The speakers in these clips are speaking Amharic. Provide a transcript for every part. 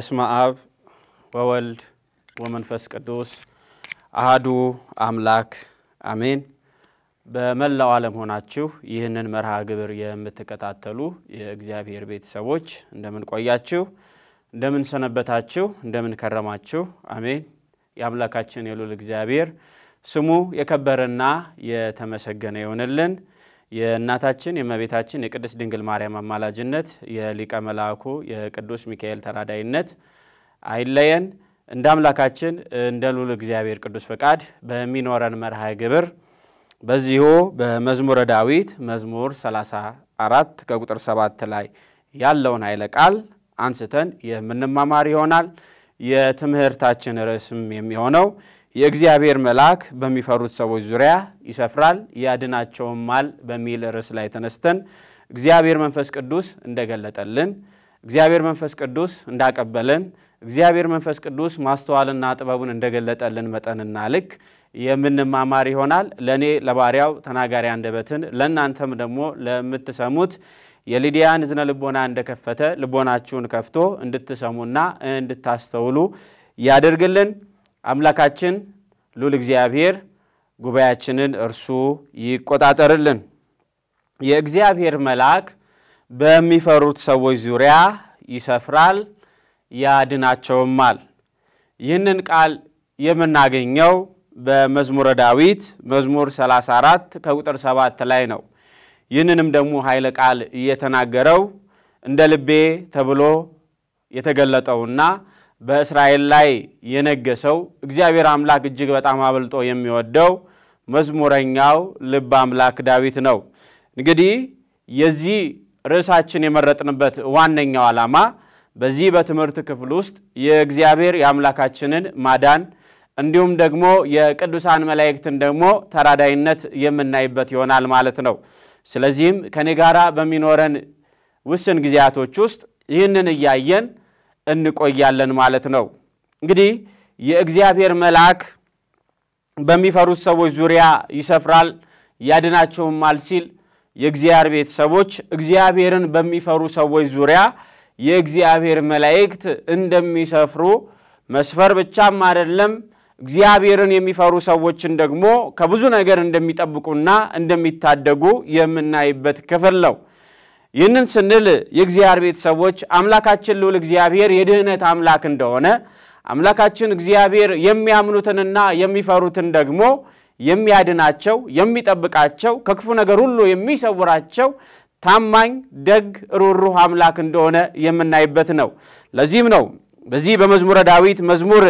በስመ አብ ወወልድ ወመንፈስ ቅዱስ አሐዱ አምላክ አሜን። በመላው ዓለም ሆናችሁ ይህንን መርሃ ግብር የምትከታተሉ የእግዚአብሔር ቤተሰቦች እንደምን ቆያችሁ? እንደምን ሰነበታችሁ? እንደምን ከረማችሁ? አሜን። የአምላካችን የልዑል እግዚአብሔር ስሙ የከበረና የተመሰገነ ይሁንልን። የእናታችን የእመቤታችን የቅድስት ድንግል ማርያም አማላጅነት የሊቀ መላእክቱ የቅዱስ ሚካኤል ተራዳኢነት አይለየን። እንደ አምላካችን እንደ ልዑል እግዚአብሔር ቅዱስ ፈቃድ በሚኖረን መርሃ ግብር በዚሁ በመዝሙረ ዳዊት መዝሙር 34 ከቁጥር 7 ላይ ያለውን ኃይለ ቃል አንስተን የምንማማር ይሆናል። የትምህርታችን ርዕስም የሚሆነው የእግዚአብሔር መልአክ በሚፈሩት ሰዎች ዙሪያ ይሰፍራል ያድናቸውማል በሚል ርዕስ ላይ ተነስተን እግዚአብሔር መንፈስ ቅዱስ እንደገለጠልን እግዚአብሔር መንፈስ ቅዱስ እንዳቀበለን እግዚአብሔር መንፈስ ቅዱስ ማስተዋልና ጥበቡን እንደገለጠልን መጠንና ልክ የምንማማር ይሆናል። ለኔ ለባሪያው ተናጋሪ አንደበትን ለእናንተም ደግሞ ለምትሰሙት የሊዲያን ዝነ ልቦና እንደከፈተ ልቦናችሁን ከፍቶ እንድትሰሙና እንድታስተውሉ ያደርግልን። አምላካችን ልዑል እግዚአብሔር ጉባኤያችንን እርሱ ይቆጣጠርልን። የእግዚአብሔር መልአክ በሚፈሩት ሰዎች ዙሪያ ይሰፍራል ያድናቸውማል። ይህንን ቃል የምናገኘው በመዝሙረ ዳዊት መዝሙር 34 ከቁጥር 7 ላይ ነው። ይህንንም ደግሞ ኃይለ ቃል እየተናገረው እንደ ልቤ ተብሎ የተገለጠውና በእስራኤል ላይ የነገሰው እግዚአብሔር አምላክ እጅግ በጣም አብልጦ የሚወደው መዝሙረኛው ልበ አምላክ ዳዊት ነው። እንግዲህ የዚህ ርዕሳችን የመረጥንበት ዋነኛው ዓላማ በዚህ በትምህርት ክፍል ውስጥ የእግዚአብሔር የአምላካችንን ማዳን እንዲሁም ደግሞ የቅዱሳን መላእክትን ደግሞ ተራዳኢነት የምናይበት ይሆናል ማለት ነው። ስለዚህም ከኔ ጋራ በሚኖረን ውስን ጊዜያቶች ውስጥ ይህንን እያየን እንቆያለን ማለት ነው። እንግዲህ የእግዚአብሔር መልአክ በሚፈሩት ሰዎች ዙሪያ ይሰፍራል ያድናቸውማል ሲል የእግዚአብሔር ቤተሰቦች እግዚአብሔርን በሚፈሩ ሰዎች ዙሪያ የእግዚአብሔር መላእክት እንደሚሰፍሩ መስፈር ብቻም አይደለም እግዚአብሔርን የሚፈሩ ሰዎችን ደግሞ ከብዙ ነገር እንደሚጠብቁና እንደሚታደጉ የምናይበት ክፍል ነው። ይህንን ስንል የእግዚአብሔር ቤተሰቦች አምላካችን ልዑል እግዚአብሔር የድህነት አምላክ እንደሆነ አምላካችን እግዚአብሔር የሚያምኑትንና የሚፈሩትን ደግሞ የሚያድናቸው የሚጠብቃቸው ከክፉ ነገር ሁሉ የሚሰውራቸው ታማኝ ደግ ሩህሩህ አምላክ እንደሆነ የምናይበት ነው። ለዚህም ነው በዚህ በመዝሙረ ዳዊት መዝሙር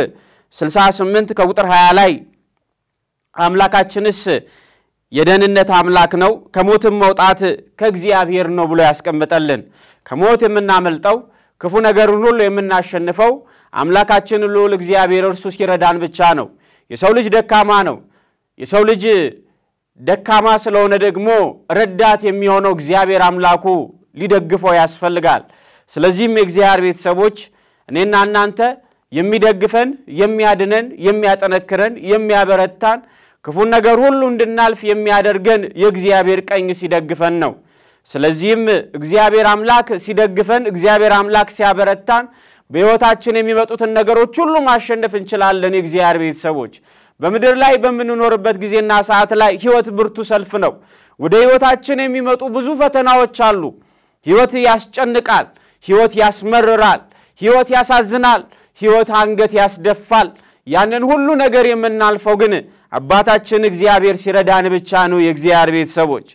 68 ከቁጥር 20 ላይ አምላካችንስ የደህንነት አምላክ ነው ከሞትም መውጣት ከእግዚአብሔር ነው ብሎ ያስቀምጠልን። ከሞት የምናመልጠው ክፉ ነገርን ሁሉ የምናሸንፈው አምላካችን ልዑል እግዚአብሔር እርሱ ሲረዳን ብቻ ነው። የሰው ልጅ ደካማ ነው። የሰው ልጅ ደካማ ስለሆነ ደግሞ ረዳት የሚሆነው እግዚአብሔር አምላኩ ሊደግፈው ያስፈልጋል። ስለዚህም የእግዚአብሔር ቤተሰቦች እኔና እናንተ የሚደግፈን የሚያድነን የሚያጠነክረን የሚያበረታን ክፉ ነገር ሁሉ እንድናልፍ የሚያደርገን የእግዚአብሔር ቀኝ ሲደግፈን ነው። ስለዚህም እግዚአብሔር አምላክ ሲደግፈን እግዚአብሔር አምላክ ሲያበረታን በሕይወታችን የሚመጡትን ነገሮች ሁሉ ማሸነፍ እንችላለን። የእግዚአብሔር ቤተሰቦች በምድር ላይ በምንኖርበት ጊዜና ሰዓት ላይ ሕይወት ብርቱ ሰልፍ ነው። ወደ ሕይወታችን የሚመጡ ብዙ ፈተናዎች አሉ። ሕይወት ያስጨንቃል፣ ሕይወት ያስመርራል፣ ሕይወት ያሳዝናል፣ ሕይወት አንገት ያስደፋል። ያንን ሁሉ ነገር የምናልፈው ግን አባታችን እግዚአብሔር ሲረዳን ብቻ ነው። የእግዚአብሔር ቤተሰቦች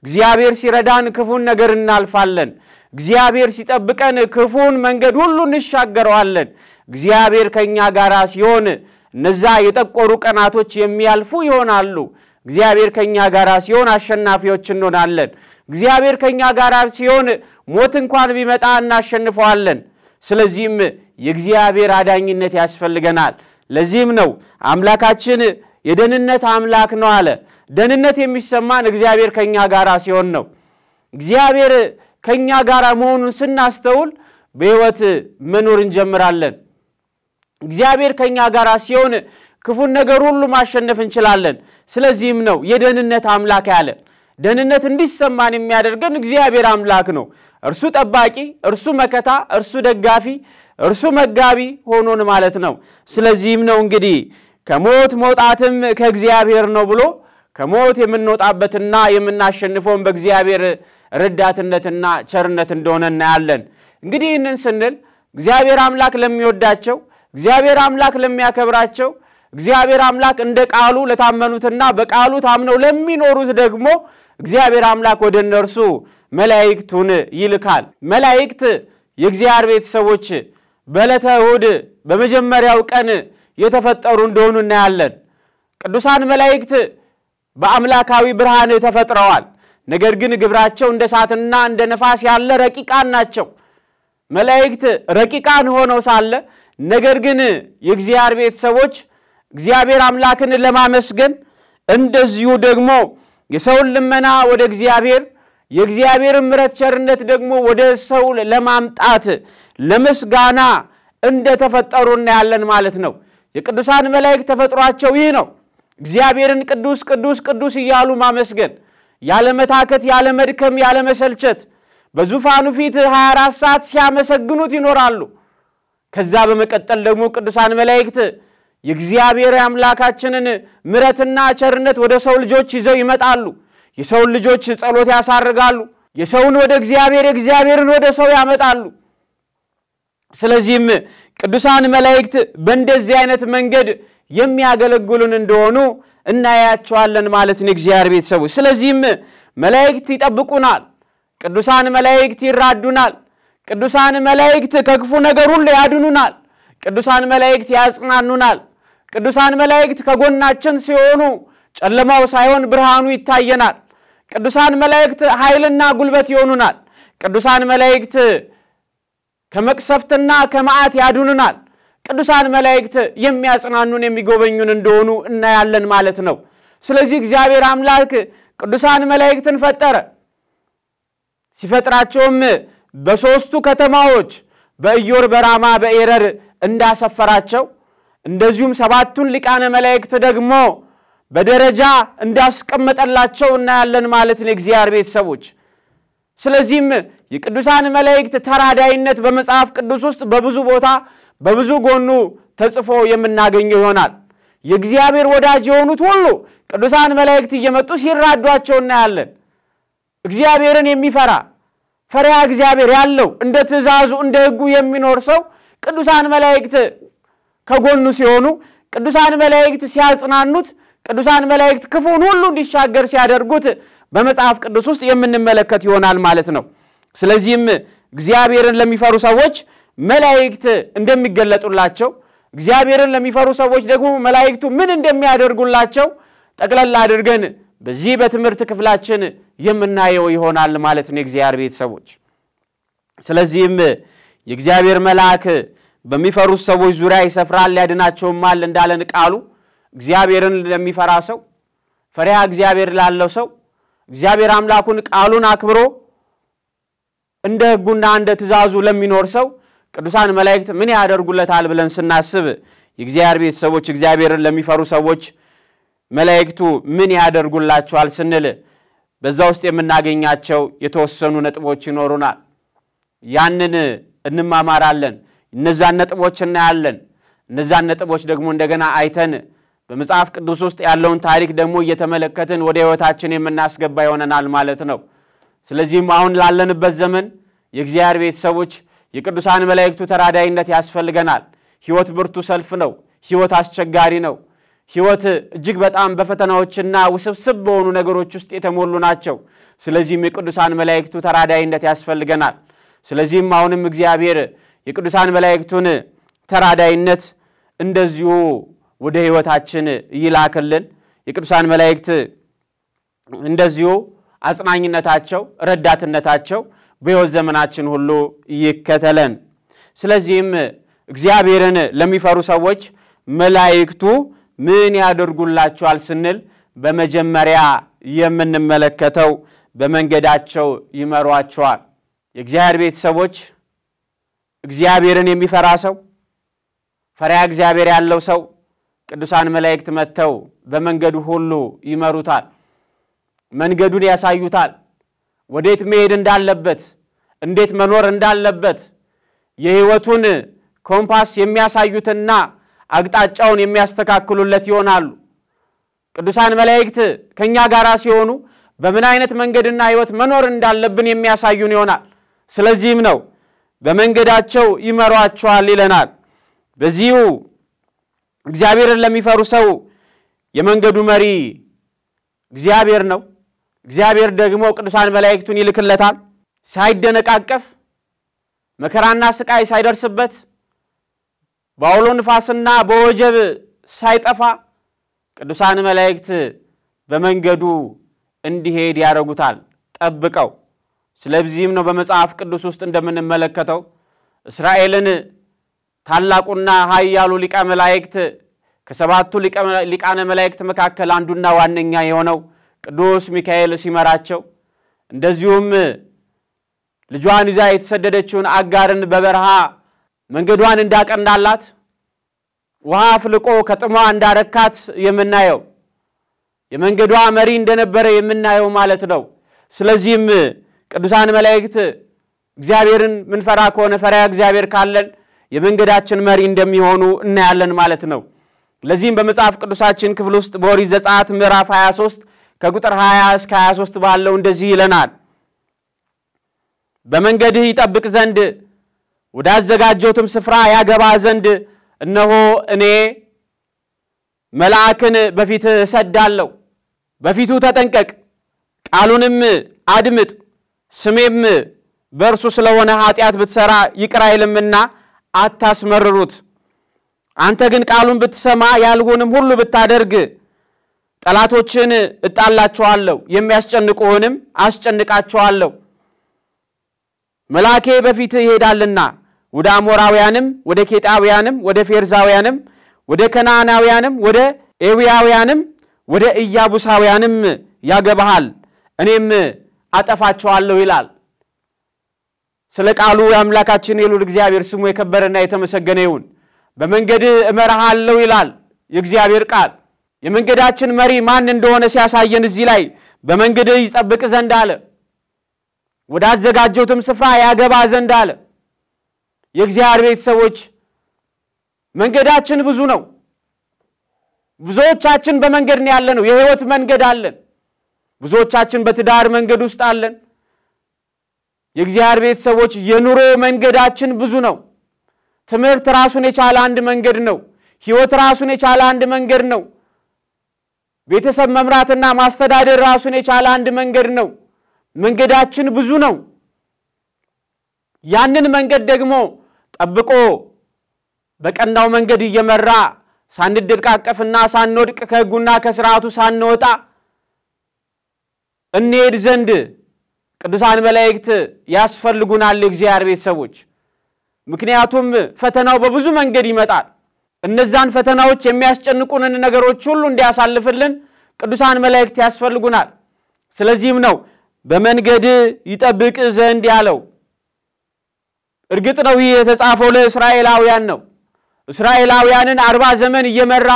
እግዚአብሔር ሲረዳን ክፉን ነገር እናልፋለን። እግዚአብሔር ሲጠብቀን ክፉን መንገድ ሁሉ እንሻገረዋለን። እግዚአብሔር ከኛ ጋር ሲሆን እነዛ የጠቆሩ ቀናቶች የሚያልፉ ይሆናሉ። እግዚአብሔር ከኛ ጋር ሲሆን አሸናፊዎች እንሆናለን። እግዚአብሔር ከኛ ጋር ሲሆን ሞት እንኳን ቢመጣ እናሸንፈዋለን። ስለዚህም የእግዚአብሔር አዳኝነት ያስፈልገናል። ለዚህም ነው አምላካችን የደህንነት አምላክ ነው አለ። ደህንነት የሚሰማን እግዚአብሔር ከኛ ጋር ሲሆን ነው። እግዚአብሔር ከኛ ጋር መሆኑን ስናስተውል በሕይወት መኖር እንጀምራለን። እግዚአብሔር ከኛ ጋር ሲሆን ክፉን ነገር ሁሉ ማሸነፍ እንችላለን። ስለዚህም ነው የደህንነት አምላክ ያለ። ደህንነት እንዲሰማን የሚያደርገን እግዚአብሔር አምላክ ነው። እርሱ ጠባቂ፣ እርሱ መከታ፣ እርሱ ደጋፊ፣ እርሱ መጋቢ ሆኖን ማለት ነው። ስለዚህም ነው እንግዲህ ከሞት መውጣትም ከእግዚአብሔር ነው ብሎ ከሞት የምንወጣበትና የምናሸንፈው በእግዚአብሔር ረዳትነትና ቸርነት እንደሆነ እናያለን። እንግዲህ ይህንን ስንል እግዚአብሔር አምላክ ለሚወዳቸው እግዚአብሔር አምላክ ለሚያከብራቸው እግዚአብሔር አምላክ እንደ ቃሉ ለታመኑትና በቃሉ ታምነው ለሚኖሩት ደግሞ እግዚአብሔር አምላክ ወደ እነርሱ መላእክቱን ይልካል። መላእክት የእግዚአብሔር ቤተሰቦች በዕለተ እሑድ በመጀመሪያው ቀን የተፈጠሩ እንደሆኑ እናያለን። ቅዱሳን መላእክት በአምላካዊ ብርሃን ተፈጥረዋል። ነገር ግን ግብራቸው እንደ እሳትና እንደ ነፋስ ያለ ረቂቃን ናቸው። መላእክት ረቂቃን ሆነው ሳለ ነገር ግን የእግዚአብሔር ቤተሰቦች እግዚአብሔር አምላክን ለማመስገን እንደዚሁ ደግሞ የሰውን ልመና ወደ እግዚአብሔር የእግዚአብሔር ምሕረት ቸርነት ደግሞ ወደ ሰው ለማምጣት ለምስጋና እንደተፈጠሩ እናያለን ማለት ነው። የቅዱሳን መላእክት ተፈጥሯቸው ይህ ነው። እግዚአብሔርን ቅዱስ ቅዱስ ቅዱስ እያሉ ማመስገን ያለ መታከት ያለ መድከም ያለ መሰልቸት በዙፋኑ ፊት 24 ሰዓት ሲያመሰግኑት ይኖራሉ። ከዛ በመቀጠል ደግሞ ቅዱሳን መላእክት የእግዚአብሔር አምላካችንን ምሕረትና ቸርነት ወደ ሰው ልጆች ይዘው ይመጣሉ። የሰው ልጆች ጸሎት ያሳርጋሉ። የሰውን ወደ እግዚአብሔር እግዚአብሔርን ወደ ሰው ያመጣሉ። ስለዚህም ቅዱሳን መላእክት በእንደዚህ አይነት መንገድ የሚያገለግሉን እንደሆኑ እናያቸዋለን ማለት ነው እግዚአብሔር ቤተሰቦች። ስለዚህም መላእክት ይጠብቁናል። ቅዱሳን መላእክት ይራዱናል። ቅዱሳን መላእክት ከክፉ ነገር ሁሉ ያድኑናል። ቅዱሳን መላእክት ያጽናኑናል። ቅዱሳን መላእክት ከጎናችን ሲሆኑ ጨለማው ሳይሆን ብርሃኑ ይታየናል። ቅዱሳን መላእክት ኃይልና ጉልበት ይሆኑናል። ቅዱሳን መላእክት ከመቅሰፍትና ከመዓት ያድኑናል። ቅዱሳን መላእክት የሚያጽናኑን የሚጎበኙን እንደሆኑ እናያለን ማለት ነው። ስለዚህ እግዚአብሔር አምላክ ቅዱሳን መላእክትን ፈጠረ። ሲፈጥራቸውም በሶስቱ ከተማዎች በኢዮር በራማ በኤረር እንዳሰፈራቸው እንደዚሁም ሰባቱን ሊቃነ መላእክት ደግሞ በደረጃ እንዳስቀመጠላቸው እናያለን ማለት ነው እግዚአብሔር ቤተሰቦች። ስለዚህም የቅዱሳን መላእክት ተራዳይነት በመጽሐፍ ቅዱስ ውስጥ በብዙ ቦታ በብዙ ጎኑ ተጽፎ የምናገኘው ይሆናል። የእግዚአብሔር ወዳጅ የሆኑት ሁሉ ቅዱሳን መላእክት እየመጡ ሲራዷቸው እናያለን። እግዚአብሔርን የሚፈራ ፈሪሃ እግዚአብሔር ያለው እንደ ትእዛዙ እንደ ሕጉ የሚኖር ሰው ቅዱሳን መላእክት ከጎኑ ሲሆኑ ቅዱሳን መላእክት ሲያጽናኑት ቅዱሳን መላእክት ክፉን ሁሉ እንዲሻገር ሲያደርጉት በመጽሐፍ ቅዱስ ውስጥ የምንመለከት ይሆናል ማለት ነው። ስለዚህም እግዚአብሔርን ለሚፈሩ ሰዎች መላእክት እንደሚገለጡላቸው እግዚአብሔርን ለሚፈሩ ሰዎች ደግሞ መላእክቱ ምን እንደሚያደርጉላቸው ጠቅለል አድርገን በዚህ በትምህርት ክፍላችን የምናየው ይሆናል ማለት ነው እግዚአብሔር ቤተሰቦች። ስለዚህም የእግዚአብሔር መልአክ በሚፈሩት ሰዎች ዙሪያ ይሰፍራል ያድናቸውማል እንዳለን ቃሉ እግዚአብሔርን ለሚፈራ ሰው ፈሪሃ እግዚአብሔር ላለው ሰው እግዚአብሔር አምላኩን ቃሉን አክብሮ እንደ ሕጉና እንደ ትእዛዙ ለሚኖር ሰው ቅዱሳን መላእክት ምን ያደርጉለታል ብለን ስናስብ የእግዚአብሔር ቤተሰቦች እግዚአብሔርን ለሚፈሩ ሰዎች መላእክቱ ምን ያደርጉላቸዋል ስንል በዛ ውስጥ የምናገኛቸው የተወሰኑ ነጥቦች ይኖሩናል። ያንን እንማማራለን። እነዛን ነጥቦች እናያለን። እነዛን ነጥቦች ደግሞ እንደገና አይተን በመጽሐፍ ቅዱስ ውስጥ ያለውን ታሪክ ደግሞ እየተመለከትን ወደ ሕይወታችን የምናስገባ ይሆነናል ማለት ነው። ስለዚህም አሁን ላለንበት ዘመን የእግዚአብሔር ቤተሰቦች የቅዱሳን መላእክቱ ተራዳይነት ያስፈልገናል። ሕይወት ብርቱ ሰልፍ ነው። ሕይወት አስቸጋሪ ነው። ሕይወት እጅግ በጣም በፈተናዎችና ውስብስብ በሆኑ ነገሮች ውስጥ የተሞሉ ናቸው። ስለዚህም የቅዱሳን መላእክቱ ተራዳይነት ያስፈልገናል። ስለዚህም አሁንም እግዚአብሔር የቅዱሳን መላእክቱን ተራዳይነት እንደዚሁ ወደ ሕይወታችን ይላክልን። የቅዱሳን መላእክት እንደዚሁ አጽናኝነታቸው ረዳትነታቸው በሕይወት ዘመናችን ሁሉ ይከተለን። ስለዚህም እግዚአብሔርን ለሚፈሩ ሰዎች መላእክቱ ምን ያደርጉላቸዋል ስንል በመጀመሪያ የምንመለከተው በመንገዳቸው ይመሯቸዋል። የእግዚአብሔር ቤተሰቦች እግዚአብሔርን የሚፈራ ሰው ፈሪሃ እግዚአብሔር ያለው ሰው ቅዱሳን መላእክት መጥተው በመንገዱ ሁሉ ይመሩታል። መንገዱን ያሳዩታል። ወዴት መሄድ እንዳለበት እንዴት መኖር እንዳለበት የሕይወቱን ኮምፓስ የሚያሳዩትና አቅጣጫውን የሚያስተካክሉለት ይሆናሉ። ቅዱሳን መላእክት ከኛ ጋር ሲሆኑ በምን አይነት መንገድና ሕይወት መኖር እንዳለብን የሚያሳዩን ይሆናል። ስለዚህም ነው በመንገዳቸው ይመሯቸዋል ይለናል። በዚሁ እግዚአብሔርን ለሚፈሩ ሰው የመንገዱ መሪ እግዚአብሔር ነው። እግዚአብሔር ደግሞ ቅዱሳን መላእክቱን ይልክለታል። ሳይደነቃቀፍ መከራና ስቃይ ሳይደርስበት በአውሎ ንፋስና በወጀብ ሳይጠፋ ቅዱሳን መላእክት በመንገዱ እንዲሄድ ያደርጉታል ጠብቀው። ስለዚህም ነው በመጽሐፍ ቅዱስ ውስጥ እንደምንመለከተው እስራኤልን ታላቁና ኃያሉ ሊቀ መላእክት ከሰባቱ ሊቃነ መላእክት መካከል አንዱና ዋነኛ የሆነው ቅዱስ ሚካኤል ሲመራቸው እንደዚሁም ልጇን ይዛ የተሰደደችውን አጋርን በበረሃ መንገዷን እንዳቀናላት ውሃ ፍልቆ ከጥሟ እንዳረካት የምናየው የመንገዷ መሪ እንደነበረ የምናየው ማለት ነው። ስለዚህም ቅዱሳን መላእክት እግዚአብሔርን ምንፈራ ከሆነ ፈሪሃ እግዚአብሔር ካለን የመንገዳችን መሪ እንደሚሆኑ እናያለን ማለት ነው። ለዚህም በመጽሐፍ ቅዱሳችን ክፍል ውስጥ በኦሪት ዘጸአት ምዕራፍ 23 ከቁጥር 20 እስከ 23 ባለው እንደዚህ ይለናል። በመንገድህ ይጠብቅ ዘንድ ወዳዘጋጀሁትም ስፍራ ያገባ ዘንድ እነሆ እኔ መልአክን በፊትህ እሰዳለሁ። በፊቱ ተጠንቀቅ፣ ቃሉንም አድምጥ። ስሜም በእርሱ ስለሆነ ኃጢአት ብትሰራ ይቅር አይልምና አታስመርሩት። አንተ ግን ቃሉን ብትሰማ ያልሆንም ሁሉ ብታደርግ ጠላቶችን እጣላቸዋለሁ፣ የሚያስጨንቁህንም አስጨንቃቸዋለሁ። መልአኬ በፊትህ ይሄዳልና ወደ አሞራውያንም ወደ ኬጣውያንም ወደ ፌርዛውያንም ወደ ከነዓናውያንም ወደ ኤዊያውያንም ወደ ኢያቡሳውያንም ያገባሃል፣ እኔም አጠፋቸዋለሁ ይላል። ስለ ቃሉ የአምላካችን የልዑል እግዚአብሔር ስሙ የከበረና የተመሰገነ ይሁን። በመንገድህ እመራሃለሁ ይላል የእግዚአብሔር ቃል። የመንገዳችን መሪ ማን እንደሆነ ሲያሳየን እዚህ ላይ በመንገድህ ይጠብቅ ዘንድ አለ፣ ወዳዘጋጀሁትም ስፍራ ያገባ ዘንድ አለ። የእግዚአብሔር ቤተሰቦች መንገዳችን ብዙ ነው። ብዙዎቻችን በመንገድ ነው ያለነው። የሕይወት መንገድ አለን። ብዙዎቻችን በትዳር መንገድ ውስጥ አለን። የእግዚአብሔር ቤተሰቦች የኑሮ መንገዳችን ብዙ ነው። ትምህርት ራሱን የቻለ አንድ መንገድ ነው። ሕይወት ራሱን የቻለ አንድ መንገድ ነው። ቤተሰብ መምራትና ማስተዳደር ራሱን የቻለ አንድ መንገድ ነው። መንገዳችን ብዙ ነው። ያንን መንገድ ደግሞ ጠብቆ በቀናው መንገድ እየመራ ሳንደቃቀፍና ሳንወድቅ ከሕጉና ከሥርዓቱ ሳንወጣ እንሄድ ዘንድ ቅዱሳን መላእክት ያስፈልጉናል የእግዚአብሔር ቤተሰቦች። ምክንያቱም ፈተናው በብዙ መንገድ ይመጣል። እነዛን ፈተናዎች የሚያስጨንቁንን ነገሮች ሁሉ እንዲያሳልፍልን ቅዱሳን መላእክት ያስፈልጉናል። ስለዚህም ነው በመንገድ ይጠብቅ ዘንድ ያለው። እርግጥ ነው ይህ የተጻፈው ለእስራኤላውያን ነው። እስራኤላውያንን 40 ዘመን እየመራ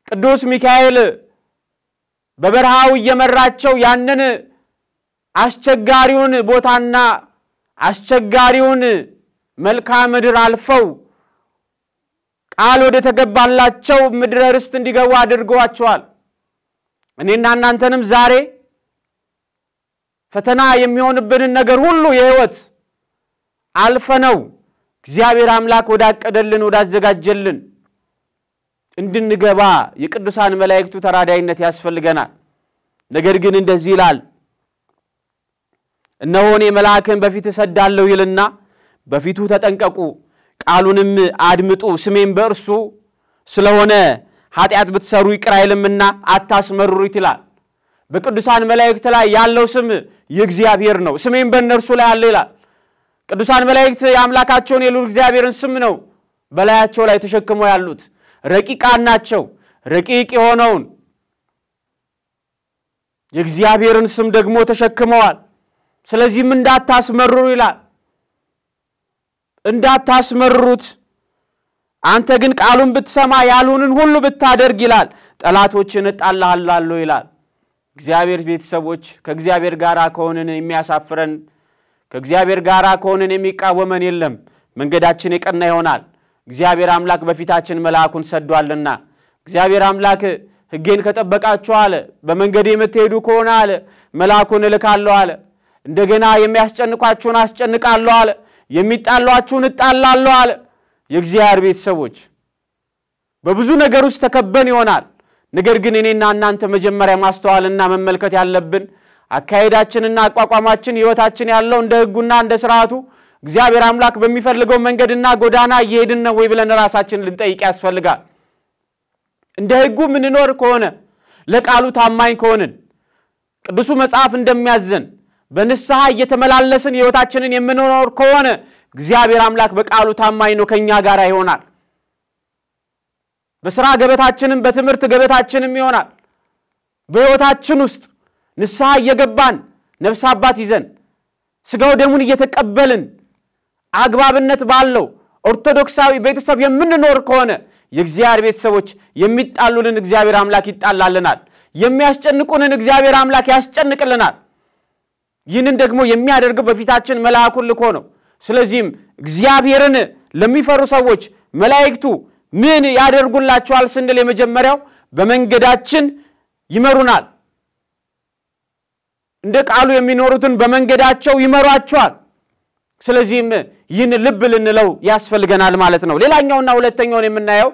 ቅዱስ ሚካኤል በበረሃው እየመራቸው ያንን አስቸጋሪውን ቦታና አስቸጋሪውን መልክዓ ምድር አልፈው ቃል ወደ ተገባላቸው ምድረ ርስት እንዲገቡ አድርገዋቸዋል። እኔና እናንተንም ዛሬ ፈተና የሚሆንብንን ነገር ሁሉ የሕይወት አልፈነው እግዚአብሔር አምላክ ወዳቀደልን ወዳዘጋጀልን እንድንገባ የቅዱሳን መላእክቱ ተራዳይነት ያስፈልገናል። ነገር ግን እንደዚህ ይላል፣ እነሆ እኔ መልአክን በፊት እሰዳለሁ ይልና በፊቱ ተጠንቀቁ፣ ቃሉንም አድምጡ፣ ስሜም በእርሱ ስለሆነ ኃጢአት ብትሰሩ ይቅር አይልምና አታስመርሩት ይላል። በቅዱሳን መላእክት ላይ ያለው ስም የእግዚአብሔር ነው። ስሜም በእነርሱ ላይ አለ ይላል። ቅዱሳን መላእክት የአምላካቸውን የልዑል እግዚአብሔርን ስም ነው በላያቸው ላይ ተሸክመው ያሉት። ረቂቃን ናቸው። ረቂቅ የሆነውን የእግዚአብሔርን ስም ደግሞ ተሸክመዋል። ስለዚህም እንዳታስመርሩ ይላል። እንዳታስመርሩት፣ አንተ ግን ቃሉን ብትሰማ ያልሆንን ሁሉ ብታደርግ ይላል ጠላቶችን እጣልሃለሁ ይላል። እግዚአብሔር ቤተሰቦች ከእግዚአብሔር ጋር ከሆነን የሚያሳፍረን ከእግዚአብሔር ጋር ከሆነን የሚቃወመን የለም። መንገዳችን የቀና ይሆናል እግዚአብሔር አምላክ በፊታችን መልአኩን ሰዷልና እግዚአብሔር አምላክ ሕጌን ከጠበቃችሁ አለ በመንገዴ የምትሄዱ ከሆነ አለ መልአኩን እልካለሁ አለ እንደገና የሚያስጨንቋችሁን አስጨንቃለሁ አለ የሚጣሏችሁን እጣላለሁ አለ የእግዚአብሔር ቤተሰቦች በብዙ ነገር ውስጥ ተከበን ይሆናል ነገር ግን እኔና እናንተ መጀመሪያ ማስተዋልና መመልከት ያለብን አካሄዳችንና አቋቋማችን ህይወታችን ያለው እንደ ሕጉና እንደ ሥርዓቱ እግዚአብሔር አምላክ በሚፈልገው መንገድና ጎዳና እየሄድን ነው ወይ ብለን ራሳችንን ልንጠይቅ ያስፈልጋል እንደ ሕጉ ምን ኖር ከሆነ ለቃሉ ታማኝ ከሆነን ቅዱሱ መጽሐፍ እንደሚያዘን በንስሐ እየተመላለስን ህይወታችንን የምንኖር ከሆነ እግዚአብሔር አምላክ በቃሉ ታማኝ ነው ከኛ ጋር ይሆናል በሥራ ገበታችንም በትምህርት ገበታችንም ይሆናል በህይወታችን ውስጥ ንስሐ እየገባን ነፍስ አባት ይዘን ስጋው ደሙን እየተቀበልን አግባብነት ባለው ኦርቶዶክሳዊ ቤተሰብ የምንኖር ከሆነ የእግዚአብሔር ቤተሰቦች የሚጣሉልን እግዚአብሔር አምላክ ይጣላልናል የሚያስጨንቁንን እግዚአብሔር አምላክ ያስጨንቅልናል ይህንን ደግሞ የሚያደርገው በፊታችን መልአኩን ልኮ ነው ስለዚህም እግዚአብሔርን ለሚፈሩ ሰዎች መላእክቱ ምን ያደርጉላቸዋል ስንል የመጀመሪያው በመንገዳችን ይመሩናል እንደ ቃሉ የሚኖሩትን በመንገዳቸው ይመሯቸዋል ስለዚህም ይህን ልብ ልንለው ያስፈልገናል ማለት ነው ሌላኛውና ሁለተኛው የምናየው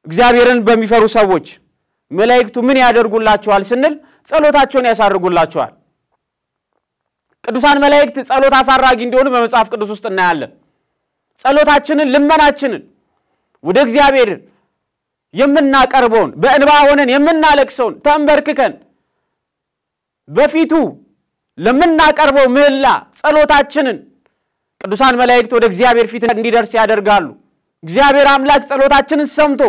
እግዚአብሔርን በሚፈሩ ሰዎች መላእክቱ ምን ያደርጉላቸዋል ስንል ጸሎታቸውን ያሳርጉላቸዋል ቅዱሳን መላእክት ጸሎት አሳራጊ እንደሆኑ በመጽሐፍ ቅዱስ ውስጥ እናያለን ጸሎታችንን ልመናችንን ወደ እግዚአብሔር የምናቀርበውን በእንባ ሆነን የምናለቅሰውን ተንበርክከን በፊቱ ለምናቀርበው ምህላ ጸሎታችንን ቅዱሳን መላእክት ወደ እግዚአብሔር ፊት እንዲደርስ ያደርጋሉ እግዚአብሔር አምላክ ጸሎታችንን ሰምቶ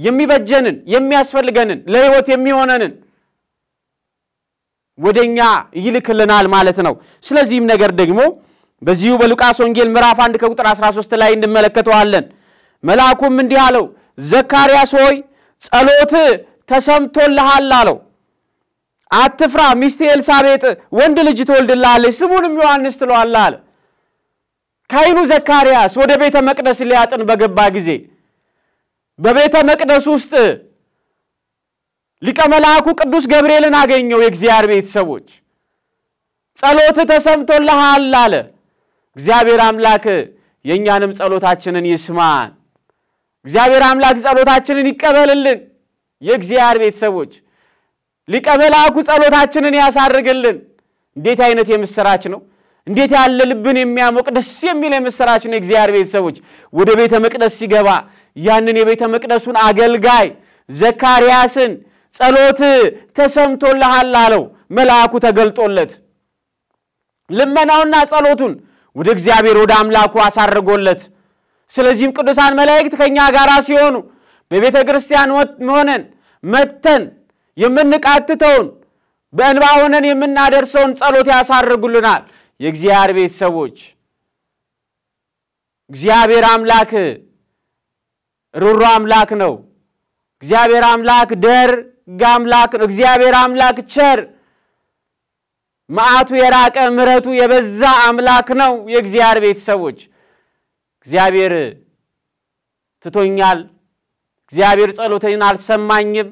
የሚበጀንን የሚያስፈልገንን ለህይወት የሚሆነንን ወደኛ ይልክልናል ማለት ነው ስለዚህም ነገር ደግሞ በዚሁ በሉቃስ ወንጌል ምዕራፍ 1 ከቁጥር 13 ላይ እንመለከተዋለን መልአኩም እንዲህ አለው ዘካርያስ ሆይ ጸሎት ተሰምቶልሃል አለው አትፍራ ሚስት ኤልሳቤጥ ወንድ ልጅ ትወልድልሃለች ስሙንም ዮሐንስ ትለዋለህ አለ ካህኑ ዘካርያስ ወደ ቤተ መቅደስ ሊያጥን በገባ ጊዜ በቤተ መቅደስ ውስጥ ሊቀ መላእክቱ ቅዱስ ገብርኤልን አገኘው የእግዚአብሔር ቤተሰቦች ጸሎት ተሰምቶልሃል አለ እግዚአብሔር አምላክ የኛንም ጸሎታችንን ይስማን እግዚአብሔር አምላክ ጸሎታችንን ይቀበልልን የእግዚአብሔር ቤተሰቦች ሊቀ መላእክቱ ጸሎታችንን ያሳርግልን እንዴት አይነት የምስራች ነው እንዴት ያለ ልብን የሚያሞቅ ደስ የሚል የምስራች ነው የእግዚአብሔር ቤተሰቦች ወደ ቤተ መቅደስ ሲገባ ያንን የቤተ መቅደሱን አገልጋይ ዘካርያስን ጸሎት ተሰምቶልሃል አለው መልአኩ ተገልጦለት ልመናውና ጸሎቱን ወደ እግዚአብሔር ወደ አምላኩ አሳርጎለት ስለዚህም ቅዱሳን መላእክት ከኛ ጋር ሲሆኑ በቤተ ክርስቲያን ሆነን መተን የምንቃትተውን በእንባ ሆነን የምናደርሰውን ጸሎት ያሳርጉልናል የእግዚአብሔር ቤተሰቦች እግዚአብሔር አምላክ ሩሩ አምላክ ነው እግዚአብሔር አምላክ ደግ አምላክ ነው እግዚአብሔር አምላክ ቸር መዓቱ የራቀ ምሕረቱ የበዛ አምላክ ነው የእግዚአብሔር ቤተሰቦች እግዚአብሔር ትቶኛል እግዚአብሔር ጸሎቴን አልሰማኝም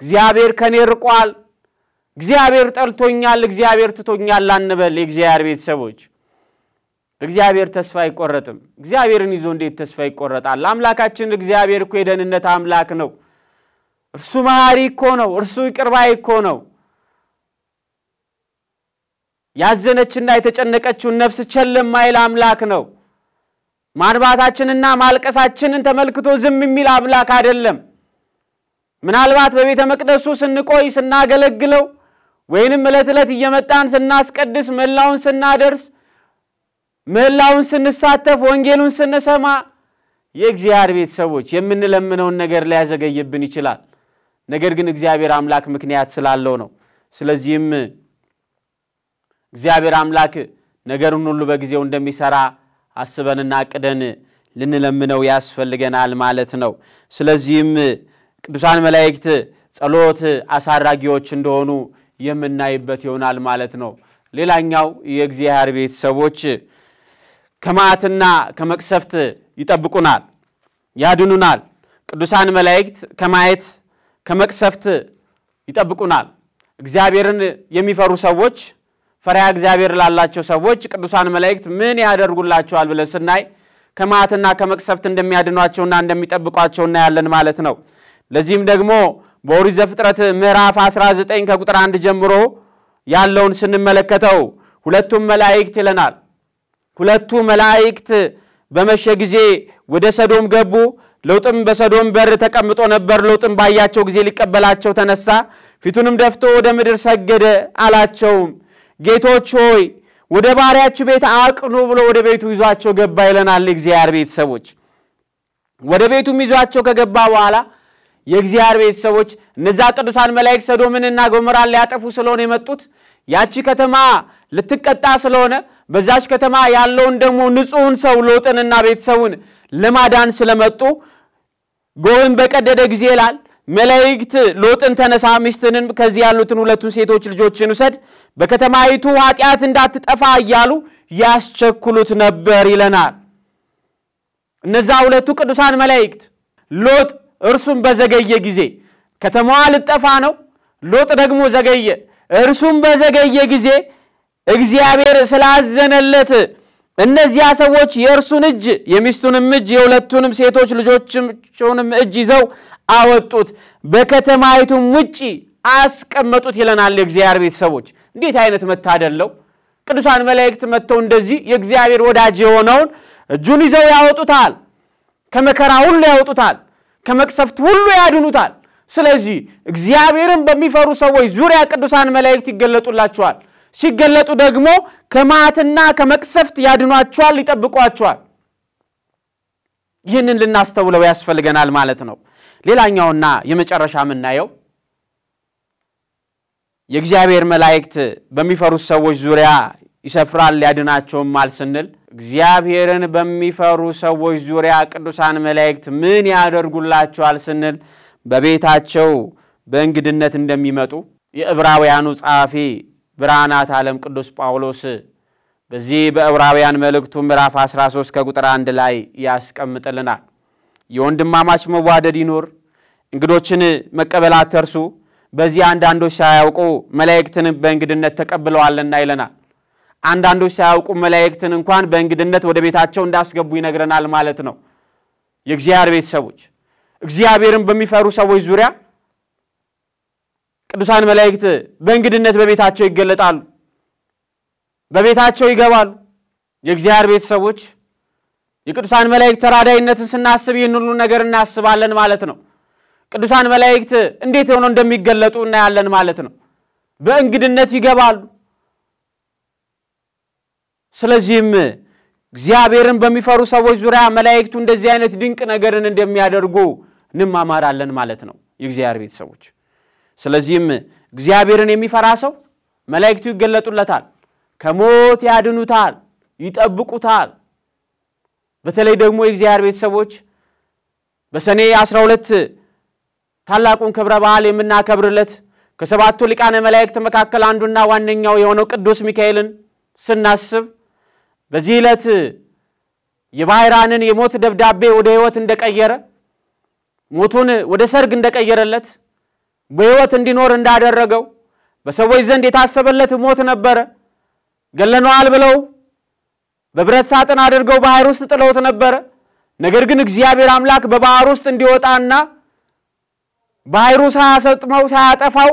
እግዚአብሔር ከኔ ርቋል እግዚአብሔር ጠልቶኛል እግዚአብሔር ትቶኛል አንበል የእግዚአብሔር ቤተሰቦች እግዚአብሔር ተስፋ አይቆረጥም እግዚአብሔርን ይዞ እንዴት ተስፋ ይቆረጣል አምላካችን እግዚአብሔር እኮ የደህንነት አምላክ ነው እርሱ መሐሪ እኮ ነው እርሱ ይቅር ባይ እኮ ነው ያዘነችና የተጨነቀችውን ነፍስ ቸል የማይል አምላክ ነው ማንባታችንና ማልቀሳችንን ተመልክቶ ዝም የሚል አምላክ አይደለም ምናልባት በቤተ መቅደሱ ስንቆይ ስናገለግለው ወይንም ዕለት እየመጣን ስናስቀድስ መላውን ስናደርስ መላውን ስንሳተፍ ወንጌሉን ስንሰማ የእግዚአብሔር ቤተሰቦች የምንለምነውን ነገር ሊያዘገይብን ይችላል ነገር ግን እግዚአብሔር አምላክ ምክንያት ስላለው ነው ስለዚህም እግዚአብሔር አምላክ ነገሩን ሁሉ በጊዜው እንደሚሰራ አስበንና አቅደን ልንለምነው ያስፈልገናል ማለት ነው ስለዚህም ቅዱሳን መላእክት ጸሎት አሳራጊዎች እንደሆኑ የምናይበት ይሆናል ማለት ነው ሌላኛው የእግዚአብሔር ቤተሰቦች ከመዓትና ከመቅሰፍት ይጠብቁናል ያድኑናል ቅዱሳን መላእክት ከማየት ከመቅሰፍት ይጠብቁናል እግዚአብሔርን የሚፈሩ ሰዎች ፈሪሃ እግዚአብሔር ላላቸው ሰዎች ቅዱሳን መላእክት ምን ያደርጉላቸዋል ብለን ስናይ ከመዓትና ከመቅሰፍት እንደሚያድኗቸውና እንደሚጠብቋቸው እናያለን ማለት ነው ለዚህም ደግሞ በኦሪት ዘፍጥረት ምዕራፍ 19 ከቁጥር 1 ጀምሮ ያለውን ስንመለከተው ሁለቱም መላእክት ይለናል ሁለቱ መላእክት በመሸ ጊዜ ወደ ሰዶም ገቡ ሎጥም በሰዶም በር ተቀምጦ ነበር ሎጥም ባያቸው ጊዜ ሊቀበላቸው ተነሳ ፊቱንም ደፍቶ ወደ ምድር ሰገደ አላቸው ጌቶች ሆይ ወደ ባሪያችሁ ቤት አቅኑ ብሎ ወደ ቤቱ ይዟቸው ገባ ይለናል እግዚአብሔር ቤተሰቦች ወደ ቤቱም ይዟቸው ከገባ በኋላ የእግዚአብሔር ቤተሰቦች እነዛ ቅዱሳን መላእክት ሰዶምንና ገሞራን ሊያጠፉ ስለሆነ የመጡት ያቺ ከተማ ልትቀጣ ስለሆነ በዛች ከተማ ያለውን ደግሞ ንጹህን ሰው ሎጥንና ቤተሰቡን ለማዳን ስለመጡ ጎህን በቀደደ ጊዜ ይላል መላእክት ሎጥን ተነሳ ሚስትንም ከዚህ ያሉትን ሁለቱን ሴቶች ልጆችን ውሰድ በከተማይቱ ኃጢአት እንዳትጠፋ እያሉ ያስቸኩሉት ነበር ይለናል እነዛ ሁለቱ ቅዱሳን መላእክት ሎጥ እርሱም በዘገየ ጊዜ ከተማዋ ልጠፋ ነው ሎጥ ደግሞ ዘገየ እርሱም በዘገየ ጊዜ እግዚአብሔር ስላዘነለት እነዚያ ሰዎች የእርሱን እጅ የሚስቱንም እጅ የሁለቱንም ሴቶች ልጆችንም እጅ ይዘው አወጡት በከተማይቱም ውጪ አስቀመጡት ይለናል የእግዚአብሔር ቤተሰቦች እንዴት አይነት መታደለው ቅዱሳን መላእክት መጥተው እንደዚህ የእግዚአብሔር ወዳጅ የሆነውን እጁን ይዘው ያወጡታል ከመከራ ሁሉ ያወጡታል ከመቅሰፍት ሁሉ ያድኑታል ስለዚህ እግዚአብሔርን በሚፈሩ ሰዎች ዙሪያ ቅዱሳን መላእክት ይገለጡላቸዋል ሲገለጡ ደግሞ ከመዓትና ከመቅሰፍት ያድኗቸዋል ይጠብቋቸዋል ይህንን ልናስተውለው ያስፈልገናል ማለት ነው ሌላኛውና የመጨረሻ ምናየው የእግዚአብሔር መላእክት በሚፈሩ ሰዎች ዙሪያ ይሰፍራል ያድናቸውም ማልስንል እግዚአብሔርን በሚፈሩ ሰዎች ዙሪያ ቅዱሳን መላእክት ምን ያደርጉላቸዋል ስንል በቤታቸው በእንግድነት እንደሚመጡ የዕብራውያኑ ጻፊ ብርሃናት ዓለም ቅዱስ ጳውሎስ በዚህ በዕብራውያን መልእክቱ ምዕራፍ 13 ከቁጥር 1 ላይ ያስቀምጥልናል የወንድማማች መዋደድ ይኖር እንግዶችን መቀበል አትርሱ በዚህ አንዳንዶች ሳያውቁ መላእክትን በእንግድነት ተቀብለዋልና ይለናል አንዳንዶች ሳያውቁ መላእክትን እንኳን በእንግድነት ወደ ቤታቸው እንዳስገቡ ይነግረናል ማለት ነው የእግዚአብሔር ቤተሰቦች እግዚአብሔርን በሚፈሩ ሰዎች ዙሪያ ቅዱሳን መላእክት በእንግድነት በቤታቸው ይገለጣሉ በቤታቸው ይገባሉ የእግዚአብሔር ቤተሰቦች የቅዱሳን መላእክት ተራዳይነትን ስናስብ ይህን ሁሉ ነገር እናስባለን ማለት ነው ቅዱሳን መላእክት እንዴት ሆነው እንደሚገለጡ እናያለን ማለት ነው በእንግድነት ይገባሉ ስለዚህም እግዚአብሔርን በሚፈሩ ሰዎች ዙሪያ መላእክቱ እንደዚህ አይነት ድንቅ ነገርን እንደሚያደርጉ እንማማራለን ማለት ነው የእግዚአብሔር ቤተሰቦች ስለዚህም እግዚአብሔርን የሚፈራ ሰው መላእክቱ ይገለጡለታል ከሞት ያድኑታል ይጠብቁታል በተለይ ደግሞ የእግዚአብሔር ቤተሰቦች በሰኔ 12 ታላቁን ክብረ በዓል የምናከብርለት ከሰባቱ ሊቃነ መላእክት መካከል አንዱና ዋነኛው የሆነው ቅዱስ ሚካኤልን ስናስብ በዚህ ዕለት የባህራንን የሞት ደብዳቤ ወደ ሕይወት እንደቀየረ ሞቱን ወደ ሰርግ እንደቀየረለት በሕይወት እንዲኖር እንዳደረገው በሰዎች ዘንድ የታሰበለት ሞት ነበር ገለነዋል ብለው በብረት ሳጥን አድርገው ባህር ውስጥ ጥለውት ነበር ነገር ግን እግዚአብሔር አምላክ በባህር ውስጥ እንዲወጣና ባህሩ ሳያሰጥመው ሳያጠፋው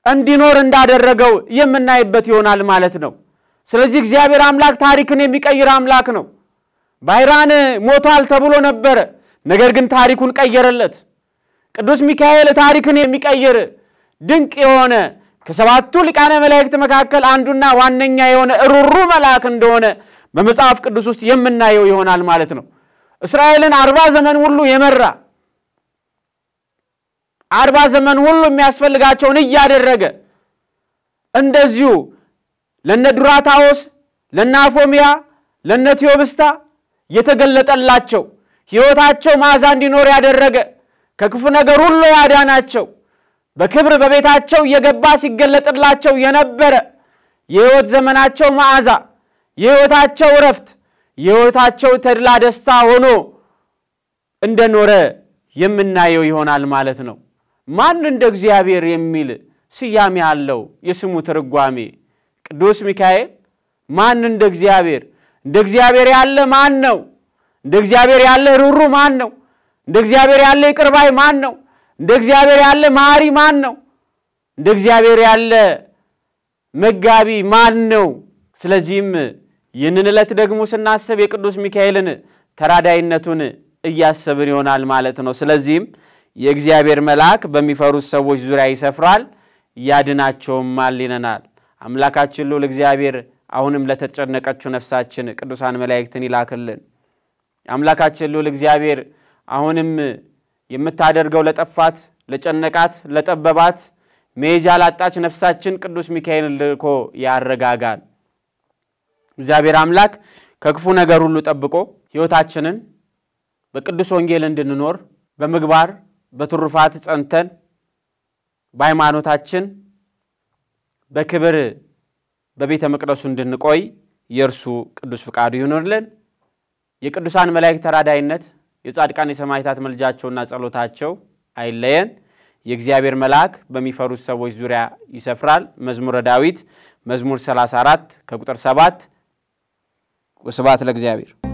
እንዲኖር እንዳደረገው የምናይበት ይሆናል ማለት ነው ስለዚህ እግዚአብሔር አምላክ ታሪክን የሚቀይር አምላክ ነው ባህራን ሞቷል ተብሎ ነበር ነገር ግን ታሪኩን ቀየረለት ቅዱስ ሚካኤል ታሪክን የሚቀይር ድንቅ የሆነ ከሰባቱ ሊቃነ መላእክት መካከል አንዱና ዋነኛ የሆነ ሩሩ መልአክ እንደሆነ በመጽሐፍ ቅዱስ ውስጥ የምናየው ይሆናል ማለት ነው እስራኤልን 40 ዘመን ሁሉ የመራ 40 ዘመን ሁሉ የሚያስፈልጋቸውን ያደረገ እንደዚሁ ለነዱራታዎስ ለናፎሚያ ለነቲዮብስታ የተገለጠላቸው ሕይወታቸው ማዛ እንዲኖር ያደረገ ከክፉ ነገር ሁሉ ያዳናቸው በክብር በቤታቸው የገባ ሲገለጥላቸው የነበረ የሕይወት ዘመናቸው ማዛ የሕይወታቸው ረፍት የሕይወታቸው ተድላ ደስታ ሆኖ እንደኖረ የምናየው ይሆናል ማለት ነው። ማን እንደ እግዚአብሔር የሚል ስያሜ ያለው የስሙ ትርጓሜ ቅዱስ ሚካኤል ማን እንደ እግዚአብሔር ያለ ማን ነው? እንደ እግዚአብሔር ያለ ሩሩ ማን ነው? እንደ እግዚአብሔር ያለ ይቅርባይ ማን ነው? እንደ እግዚአብሔር ያለ መሐሪ ማን ነው? እንደ እግዚአብሔር ያለ መጋቢ ማን ነው? ስለዚህም ይህንን ዕለት ደግሞ ስናስብ የቅዱስ ሚካኤልን ተራዳይነቱን እያሰብን ይሆናል ማለት ነው። ስለዚህም የእግዚአብሔር መልአክ በሚፈሩት ሰዎች ዙሪያ ይሰፍራል ያድናቸውማል ይለናል። አምላካችን ልዑል እግዚአብሔር አሁንም ለተጨነቀችው ነፍሳችን ቅዱሳን መላእክትን ይላክልን። አምላካችን ልዑል እግዚአብሔር አሁንም የምታደርገው ለጠፋት ለጨነቃት ለጠበባት መሄጃ ላጣች ነፍሳችን ቅዱስ ሚካኤልን ልኮ ያረጋጋል። እግዚአብሔር አምላክ ከክፉ ነገር ሁሉ ጠብቆ ሕይወታችንን በቅዱስ ወንጌል እንድንኖር በምግባር በትሩፋት ጸንተን በሃይማኖታችን በክብር በቤተ መቅደሱ እንድንቆይ የእርሱ ቅዱስ ፍቃዱ ይሁንልን። የቅዱሳን መላእክት ተራዳይነት የጻድቃን የሰማዕታት መልጃቸውና ጸሎታቸው አይለየን። የእግዚአብሔር መልአክ በሚፈሩት ሰዎች ዙሪያ ይሰፍራል። መዝሙረ ዳዊት መዝሙር 34 ከቁጥር 7 ወስብሐት ለእግዚአብሔር።